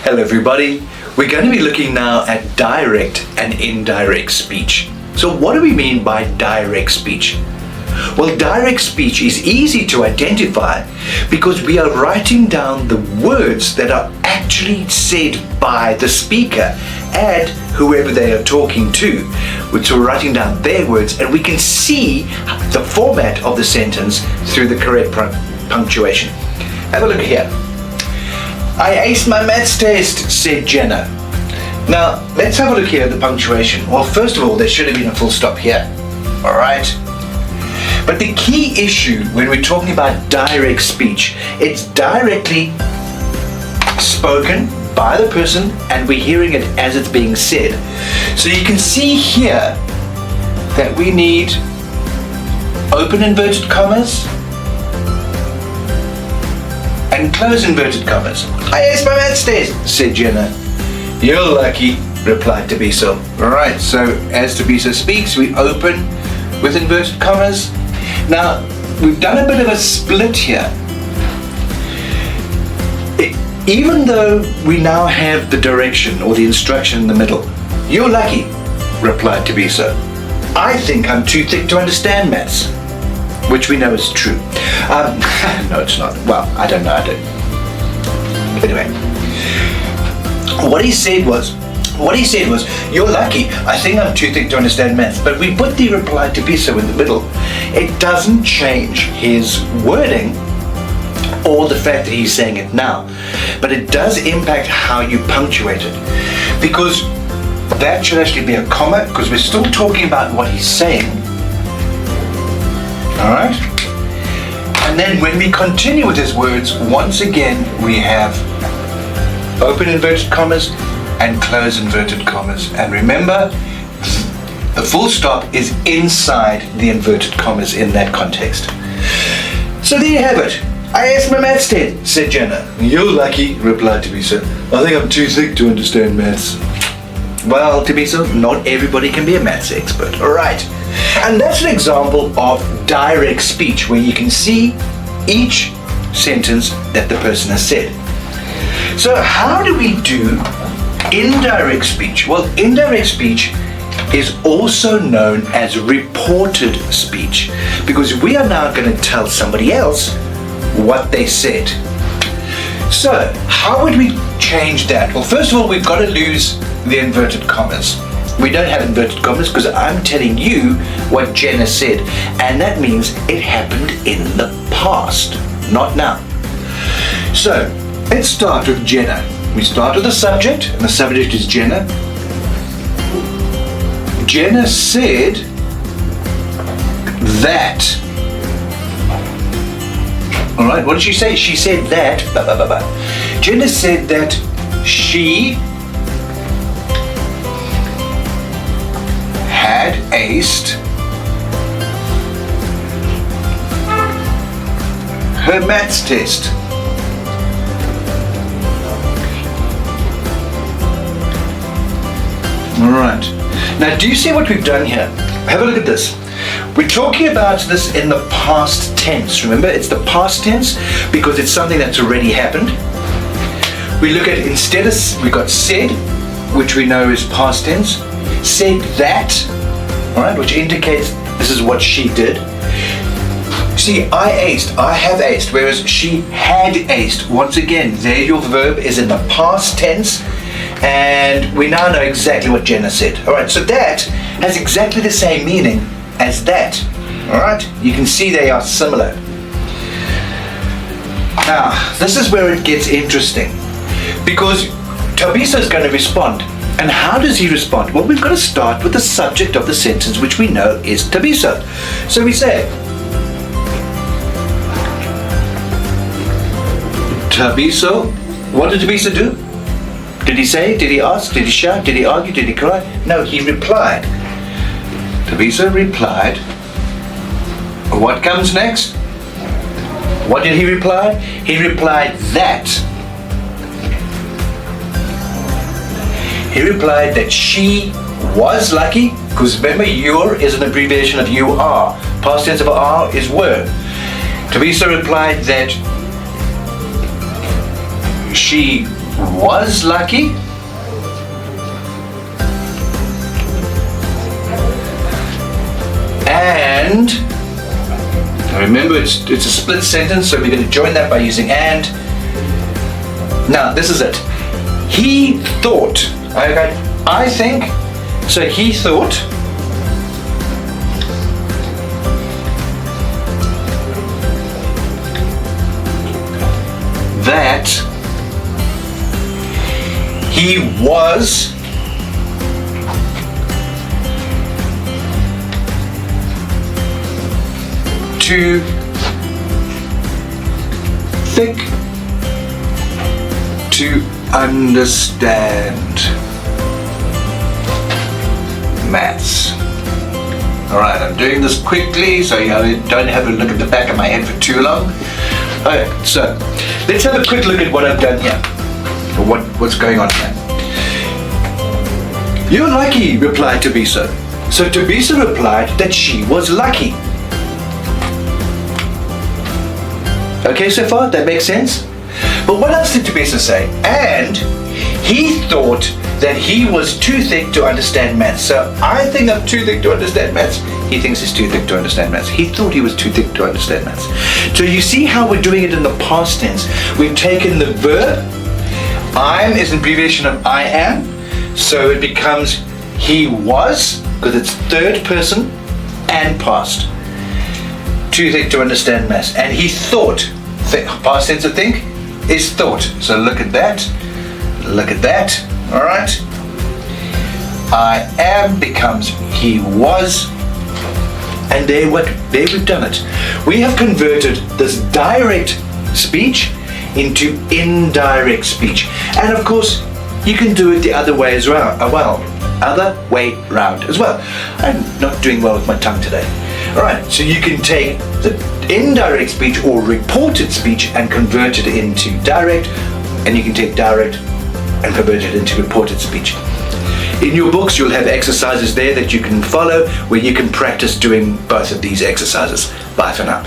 Hello everybody. We're going to be looking now at direct and indirect speech. So what do we mean by direct speech? Well, direct speech is easy to identify because we are writing down the words that are actually said by the speaker and whoever they are talking to. So we're writing down their words and we can see the format of the sentence through the correct punctuation. Have a look here. I aced my maths test, said Jenna. Now, let's have a look here at the punctuation. Well, first of all, there should have been a full stop here. All right? But the key issue when we're talking about direct speech, it's directly spoken by the person and we're hearing it as it's being said. So you can see here that we need open inverted commas and close inverted commas. I aced my maths test, said Jenna. You're lucky, replied Tabiso. Alright, so as Tabiso speaks, we open with inverted commas. Now, we've done a bit of a split here. Even though we now have the direction or the instruction in the middle, you're lucky, replied Tabiso. I think I'm too thick to understand maths, which we know is true. No, it's not. Well, I don't know. Anyway, what he said was, you're lucky. I think I'm too thick to understand maths. But we put the reply to Tabiso in the middle. It doesn't change his wording or the fact that he's saying it now. But it does impact how you punctuate it. Because that should actually be a comma, because we're still talking about what he's saying. All right? And then when we continue with his words, once again, we have open inverted commas and close inverted commas. And remember, the full stop is inside the inverted commas in that context. So there you have it. I aced my maths test, said Jenna. You're lucky, replied Tabiso. I think I'm too thick to understand maths. Well, Tabiso, not everybody can be a maths expert, all right? And that's an example of direct speech where you can see each sentence that the person has said. So how do we do indirect speech? Well, indirect speech is also known as reported speech because we are now going to tell somebody else what they said. So how would we change that? Well, first of all, we've got to lose the inverted commas. We don't have inverted commas because I'm telling you what Jenna said, and that means it happened in the past, not now. So let's start with Jenna. We start with the subject, and the subject is Jenna. Jenna said that. All right, what did she say? She said that. Jenna said that she had aced her maths test. All right. Now, do you see what we've done here? Have a look at this. We're talking about this in the past tense. Remember, it's the past tense because it's something that's already happened. We look at, instead of, we got said, which we know is past tense, said that, all right, which indicates this is what she did. See, I aced, I have aced, whereas she had aced. Once again, there your verb is in the past tense, and we now know exactly what Jenna said. All right, so that has exactly the same meaning as that. All right, you can see they are similar. Now, this is where it gets interesting because Tabiso is going to respond. And how does he respond? Well, we've got to start with the subject of the sentence, which we know is Tabiso. So we say, Tabiso, what did Tabiso do? Did he say? Did he ask? Did he shout? Did he argue? Did he cry? No, he replied. Tabiso replied. What comes next? What did he reply? He replied that. He replied that she was lucky, because remember, your is an abbreviation of you are. Past tense of are is were. Tabiso replied that she was lucky. And remember, it's a split sentence, so we're going to join that by using and. Now, this is it. He thought. Okay, I think. So he thought that he was too thick to understand maths. All right, I'm doing this quickly so you don't have to look at the back of my head for too long. Okay, so let's have a quick look at what I've done here, or what's going on here. You're lucky, replied Thabisa. So Thabisa replied that she was lucky. Okay, so far, that makes sense? But what else did Thabisa say? And he thought that he was too thick to understand maths. So I think I'm too thick to understand maths. He thinks he's too thick to understand maths. He thought he was too thick to understand maths. So you see how we're doing it in the past tense. We've taken the verb. I'm is an abbreviation of I am. So it becomes he was, because it's third person and past. Too thick to understand maths. And he thought. Past tense of think is thought. So look at that. Look at that. All right. I am becomes he was. And there we've done it. We have converted this direct speech into indirect speech. And of course, you can do it the other way as well. Other way round as well. I'm not doing well with my tongue today. All right, so you can take the indirect speech or reported speech and convert it into direct, and you can take direct and convert it into reported speech. In your books, you'll have exercises there that you can follow where you can practice doing both of these exercises. Bye for now.